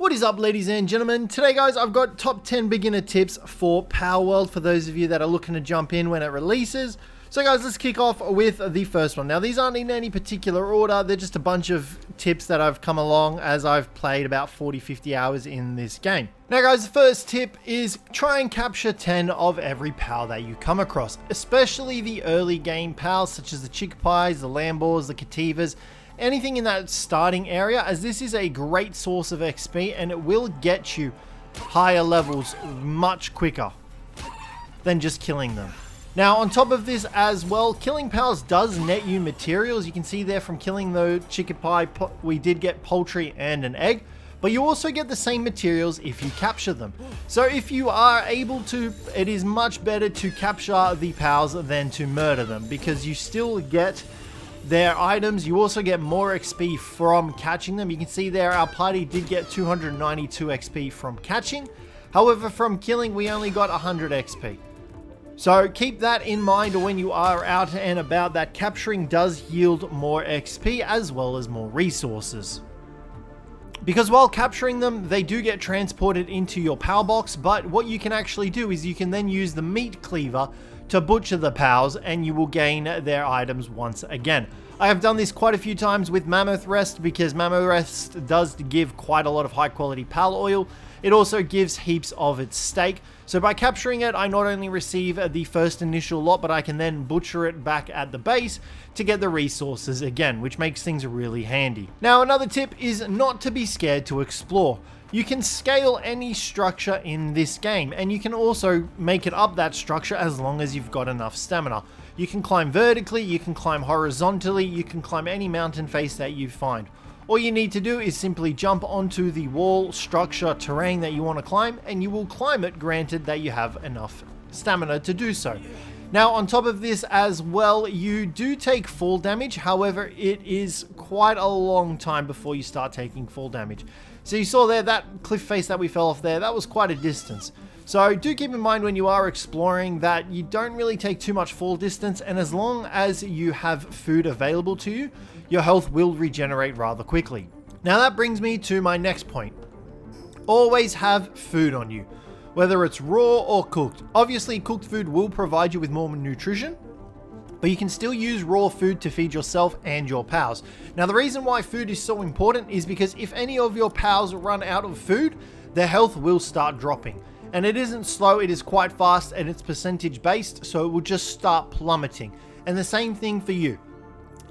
What is up, ladies and gentlemen? Today, guys, I've got top 10 beginner tips for Palworld for those of you that are looking to jump in when it releases. So, guys, let's kick off with the first one. Now, these aren't in any particular order. They're just a bunch of tips that I've come along as I've played about 40-50 hours in this game. Now, guys, the first tip is try and capture 10 of every PAL that you come across, especially the early game PALs such as the Chickpies, the Lambors, the Cativas, anything in that starting area, as this is a great source of XP and it will get you higher levels much quicker than just killing them. Now, on top of this as well, killing PALs does net you materials. You can see there from killing the Chickpie, we did get poultry and an egg, but you also get the same materials if you capture them. So if you are able to, it is much better to capture the PALs than to murder them, because you still get their items. You also get more XP from catching them. You can see there our party did get 292 XP from catching. However, from killing we only got 100 XP. So keep that in mind when you are out and about, that capturing does yield more XP as well as more resources. Because while capturing them, they do get transported into your PAL box, but what you can actually do is you can then use the meat cleaver to butcher the PALs and you will gain their items once again. I have done this quite a few times with Mammoth Rest, because Mammoth Rest does give quite a lot of high quality PAL oil. It also gives heaps of its steak. So by capturing it, I not only receive the first initial lot, but I can then butcher it back at the base to get the resources again, which makes things really handy. Now, another tip is not to be scared to explore. You can scale any structure in this game, and you can also make it up that structure as long as you've got enough stamina. You can climb vertically, you can climb horizontally, you can climb any mountain face that you find. All you need to do is simply jump onto the wall, structure, terrain that you want to climb, and you will climb it, granted that you have enough stamina to do so. Now, on top of this as well, you do take fall damage. However, it is quite a long time before you start taking fall damage. So you saw there that cliff face that we fell off there, that was quite a distance. So do keep in mind when you are exploring that you don't really take too much fall distance, and as long as you have food available to you, your health will regenerate rather quickly. Now that brings me to my next point. Always have food on you, whether it's raw or cooked. Obviously, cooked food will provide you with more nutrition, but you can still use raw food to feed yourself and your PALs. Now, the reason why food is so important is because if any of your PALs run out of food, their health will start dropping. And it isn't slow, it is quite fast, and it's percentage based, so it will just start plummeting. And the same thing for you.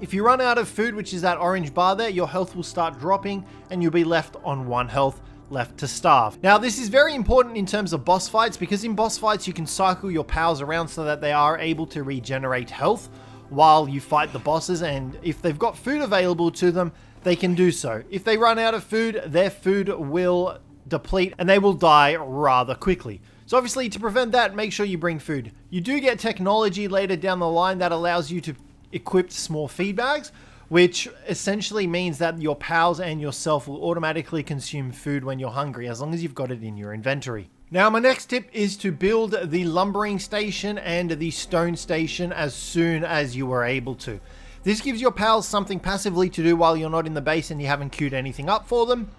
If you run out of food, which is that orange bar there, your health will start dropping and you'll be left on 1 health, left to starve. Now, this is very important in terms of boss fights, because in boss fights you can cycle your PALs around so that they are able to regenerate health while you fight the bosses, and if they've got food available to them, they can do so. If they run out of food, their food will deplete and they will die rather quickly. So obviously, to prevent that, make sure you bring food. You do get technology later down the line that allows you to equip small feed bags, which essentially means that your PALs and yourself will automatically consume food when you're hungry, as long as you've got it in your inventory. Now, my next tip is to build the lumbering station and the stone station as soon as you are able to. This gives your PALs something passively to do while you're not in the base and you haven't queued anything up for them.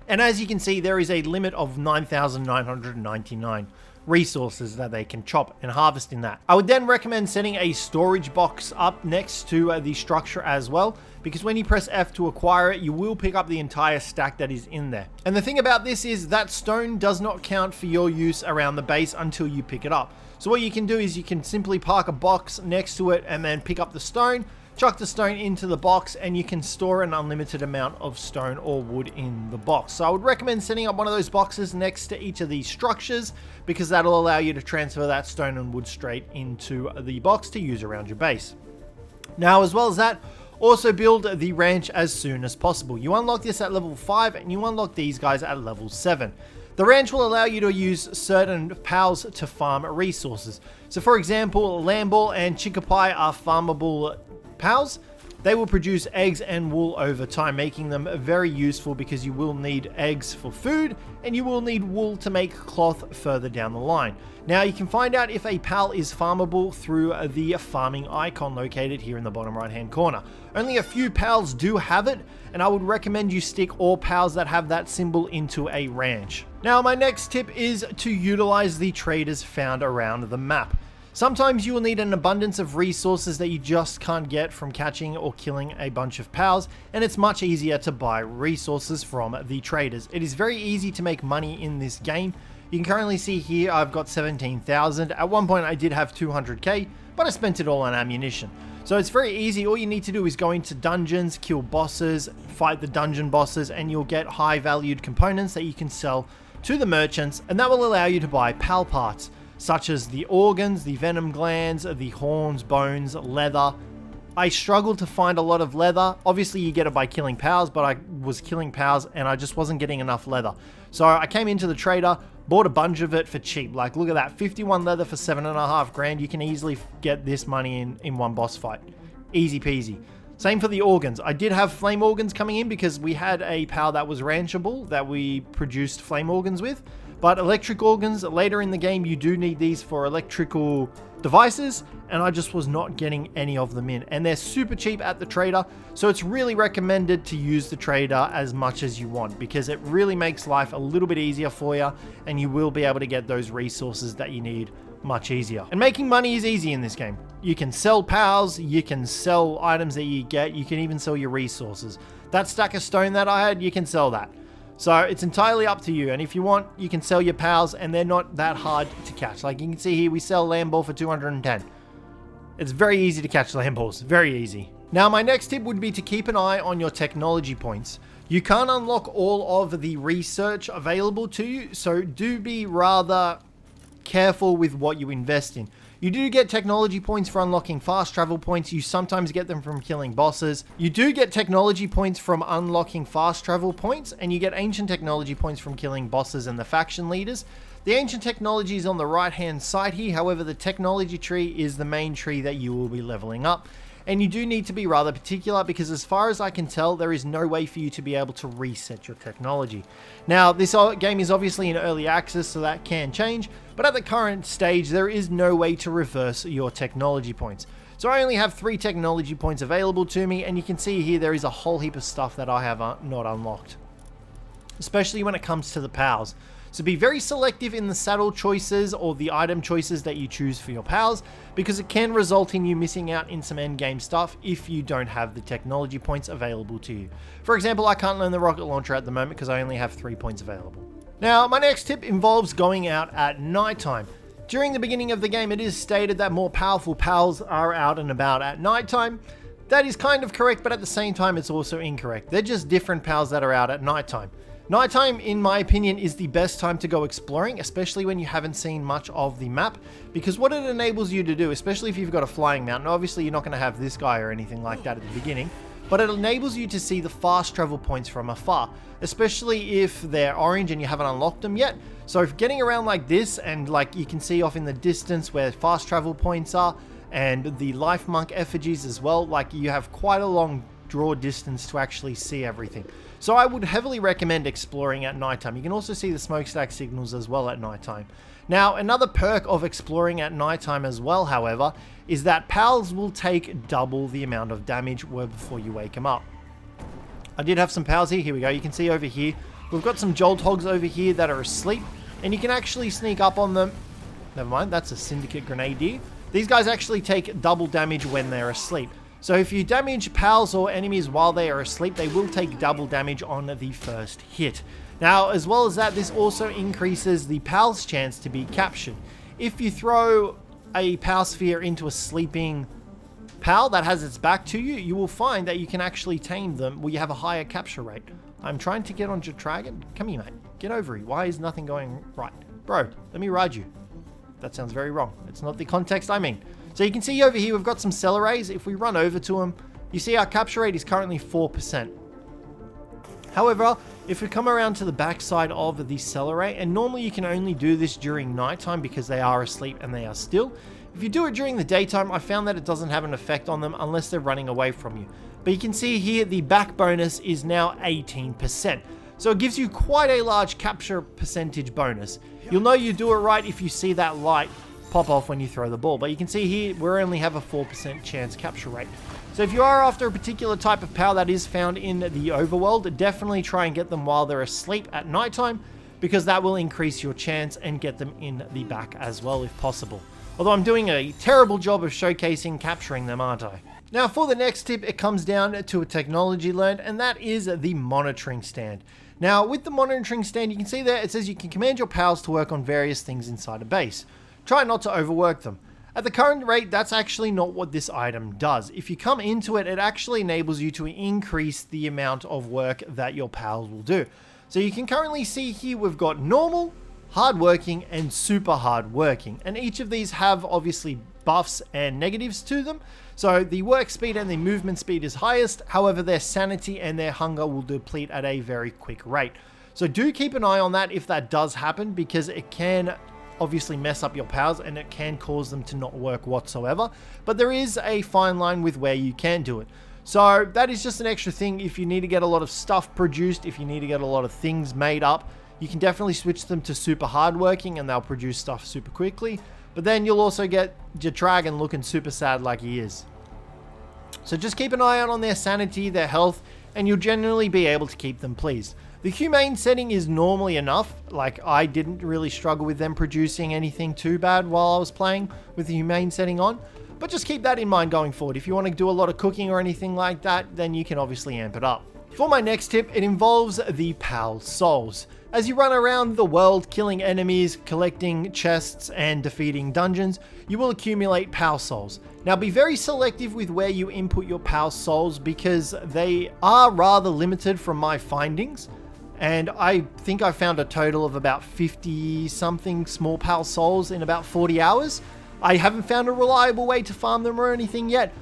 And as you can see, there is a limit of 9,999 resources that they can chop and harvest in that. I would then recommend setting a storage box up next to the structure as well, because when you press F to acquire it, you will pick up the entire stack that is in there. And the thing about this is that stone does not count for your use around the base until you pick it up. So what you can do is you can simply park a box next to it and then pick up the stone, chuck the stone into the box, and you can store an unlimited amount of stone or wood in the box. So I would recommend setting up one of those boxes next to each of these structures, because that'll allow you to transfer that stone and wood straight into the box to use around your base. Now, as well as that, also build the ranch as soon as possible. You unlock this at level 5 and you unlock these guys at level 7. The ranch will allow you to use certain PALs to farm resources. So for example, Lamball and Chickpie are farmable PALs, they will produce eggs and wool over time, making them very useful because you will need eggs for food and you will need wool to make cloth further down the line. Now you can find out if a PAL is farmable through the farming icon located here in the bottom right hand corner. Only a few PALs do have it, and I would recommend you stick all PALs that have that symbol into a ranch. Now my next tip is to utilize the traders found around the map. Sometimes you will need an abundance of resources that you just can't get from catching or killing a bunch of PALs, and it's much easier to buy resources from the traders. It is very easy to make money in this game. You can currently see here I've got 17,000. At one point I did have 200k, but I spent it all on ammunition. So it's very easy. All you need to do is go into dungeons, kill bosses, fight the dungeon bosses, and you'll get high valued components that you can sell to the merchants, and that will allow you to buy PAL parts, such as the organs, the venom glands, the horns, bones, leather. I struggled to find a lot of leather. Obviously you get it by killing PALs, but I was killing PALs and I just wasn't getting enough leather. So I came into the trader, bought a bunch of it for cheap. Like, look at that, 51 leather for 7.5 grand. You can easily get this money in one boss fight. Easy peasy. Same for the organs. I did have flame organs coming in because we had a PAL that was ranchable that we produced flame organs with. But electric organs, later in the game, you do need these for electrical devices, and I just was not getting any of them in. And they're super cheap at the trader, so it's really recommended to use the trader as much as you want because it really makes life a little bit easier for you, and you will be able to get those resources that you need much easier. And making money is easy in this game. You can sell PALs, you can sell items that you get, you can even sell your resources. That stack of stone that I had, you can sell that. So it's entirely up to you, and if you want, you can sell your PALs, and they're not that hard to catch. Like you can see here, we sell land ball for 210. It's very easy to catch land balls, very easy. Now my next tip would be to keep an eye on your technology points. You can't unlock all of the research available to you, so do be rather careful with what you invest in. You do get technology points for unlocking fast travel points. You sometimes get them from killing bosses. You do get technology points from unlocking fast travel points, and you get ancient technology points from killing bosses and the faction leaders. The ancient technology is on the right hand side here. However, the technology tree is the main tree that you will be leveling up. And you do need to be rather particular because as far as I can tell, there is no way for you to be able to reset your technology. Now, this game is obviously in early access, so that can change, but at the current stage, there is no way to reverse your technology points. So I only have 3 technology points available to me, and you can see here there is a whole heap of stuff that I have not unlocked, especially when it comes to the PALs. So be very selective in the saddle choices or the item choices that you choose for your PALs, because it can result in you missing out in some endgame stuff if you don't have the technology points available to you. For example, I can't learn the rocket launcher at the moment because I only have 3 points available. Now, my next tip involves going out at nighttime. During the beginning of the game, it is stated that more powerful PALs are out and about at nighttime. That is kind of correct, but at the same time, it's also incorrect. They're just different PALs that are out at nighttime. Nighttime, in my opinion, is the best time to go exploring, especially when you haven't seen much of the map, because what it enables you to do, especially if you've got a flying mountain, obviously you're not going to have this guy or anything like that at the beginning, but it enables you to see the fast travel points from afar, especially if they're orange and you haven't unlocked them yet. So if getting around like this, and like you can see off in the distance where fast travel points are, and the life monk effigies as well, like you have quite a long draw distance to actually see everything. So I would heavily recommend exploring at nighttime. You can also see the smokestack signals as well at nighttime. Now, another perk of exploring at nighttime as well, however, is that PALs will take double the amount of damage before you wake them up. I did have some PALs here. Here we go. You can see over here, we've got some Jolt Hogs over here that are asleep, and you can actually sneak up on them. Never mind, that's a Syndicate Grenadier. These guys actually take double damage when they're asleep. So if you damage PALs or enemies while they are asleep, they will take double damage on the first hit. Now, as well as that, this also increases the PAL's chance to be captured. If you throw a PAL sphere into a sleeping PAL that has its back to you, you will find that you can actually tame them where you have a higher capture rate. I'm trying to get on Dragon. Come here, mate. Get over here. Why is nothing going right? Bro, let me ride you. That sounds very wrong. It's not the context I mean. So you can see over here, we've got some Cellerays. If we run over to them, you see our capture rate is currently 4%. However, if we come around to the back side of the Celleray, and normally you can only do this during nighttime because they are asleep and they are still. If you do it during the daytime, I found that it doesn't have an effect on them unless they're running away from you. but you can see here the back bonus is now 18%. So it gives you quite a large capture percentage bonus. You'll know you do it right if you see that light pop off when you throw the ball, but you can see here we only have a 4% chance capture rate. So if you are after a particular type of POW that is found in the overworld, definitely try and get them while they're asleep at nighttime, because that will increase your chance and get them in the back as well if possible. Although I'm doing a terrible job of showcasing capturing them, aren't I? Now for the next tip, it comes down to a technology learned, and that is the monitoring stand. Now with the monitoring stand, you can see there it says you can command your POWs to work on various things inside a base. Try not to overwork them. At the current rate, that's actually not what this item does. If you come into it, it actually enables you to increase the amount of work that your POWs will do. So you can currently see here we've got normal, hardworking, and super hardworking. And each of these have obviously buffs and negatives to them. So the work speed and the movement speed is highest. However, their sanity and their hunger will deplete at a very quick rate. So do keep an eye on that if that does happen, because it can obviously mess up your POWs and it can cause them to not work whatsoever, but there is a fine line with where you can do it. So that is just an extra thing. If you need to get a lot of stuff produced, if you need to get a lot of things made up, you can definitely switch them to super hardworking and they'll produce stuff super quickly, but then you'll also get your dragon looking super sad like he is. So just keep an eye out on their sanity, their health, and you'll generally be able to keep them pleased. The humane setting is normally enough. Like, I didn't really struggle with them producing anything too bad while I was playing with the humane setting on. But just keep that in mind going forward. If you want to do a lot of cooking or anything like that, then you can obviously amp it up. For my next tip, it involves the PAL souls. As you run around the world killing enemies, collecting chests, and defeating dungeons, you will accumulate PAL souls. Now be very selective with where you input your PAL souls, because they are rather limited from my findings. And I think I found a total of about 50 something small PAL souls in about 40 hours. I haven't found a reliable way to farm them or anything yet.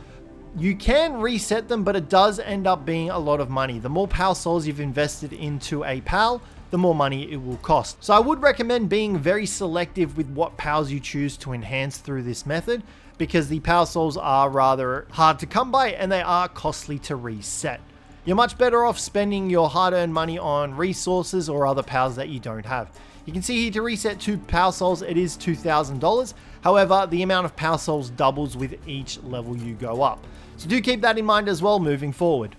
You can reset them, but it does end up being a lot of money. The more PAL souls you've invested into a PAL, the more money it will cost. So I would recommend being very selective with what PALs you choose to enhance through this method, because the PAL souls are rather hard to come by and they are costly to reset. You're much better off spending your hard-earned money on resources or other PALs that you don't have. You can see here to reset 2 PAL souls, it is $2,000. However, the amount of PAL souls doubles with each level you go up. So do keep that in mind as well moving forward.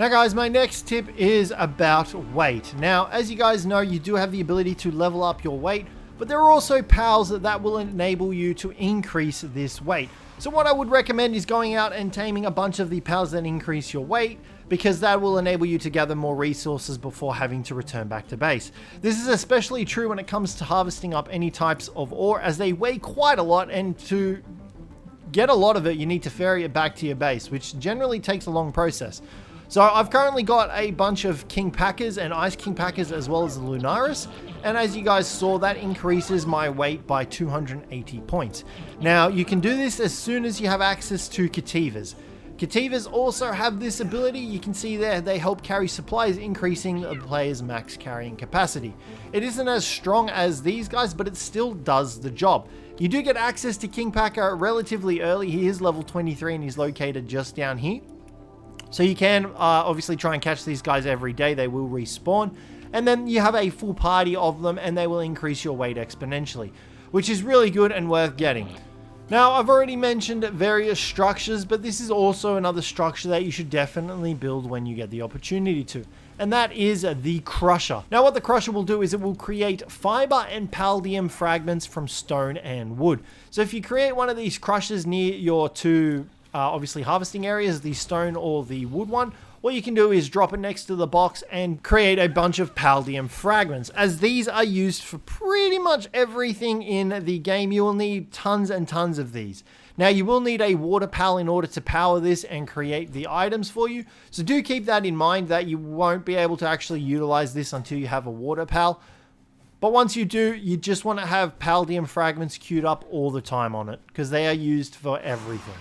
Now guys, my next tip is about weight. Now, as you guys know, you do have the ability to level up your weight, but there are also PALs that will enable you to increase this weight. So what I would recommend is going out and taming a bunch of the PALs that increase your weight, because that will enable you to gather more resources before having to return back to base. This is especially true when it comes to harvesting up any types of ore, as they weigh quite a lot, and to get a lot of it you need to ferry it back to your base, which generally takes a long process. So I've currently got a bunch of King Packers and Ice King Packers, as well as the Lunaris, and as you guys saw, that increases my weight by 280 points. Now you can do this as soon as you have access to Cativas. Cativas also have this ability. You can see there they help carry supplies, increasing the player's max carrying capacity. It isn't as strong as these guys, but it still does the job. You do get access to King Packer relatively early. He is level 23 and he's located just down here. So you can obviously try and catch these guys every day. They will respawn. And then you have a full party of them and they will increase your weight exponentially, which is really good and worth getting. Now, I've already mentioned various structures, but this is also another structure that you should definitely build when you get the opportunity to. And that is the Crusher. Now, what the Crusher will do is it will create fiber and paldium fragments from stone and wood. So if you create one of these crushers near your two obviously harvesting areas, the stone or the wood one, what you can do is drop it next to the box and create a bunch of paldium fragments. As these are used for pretty much everything in the game, you will need tons and tons of these. Now you will need a water pal in order to power this and create the items for you. So do keep that in mind, that you won't be able to actually utilize this until you have a water pal. But once you do, you just want to have paldium fragments queued up all the time on it, because they are used for everything.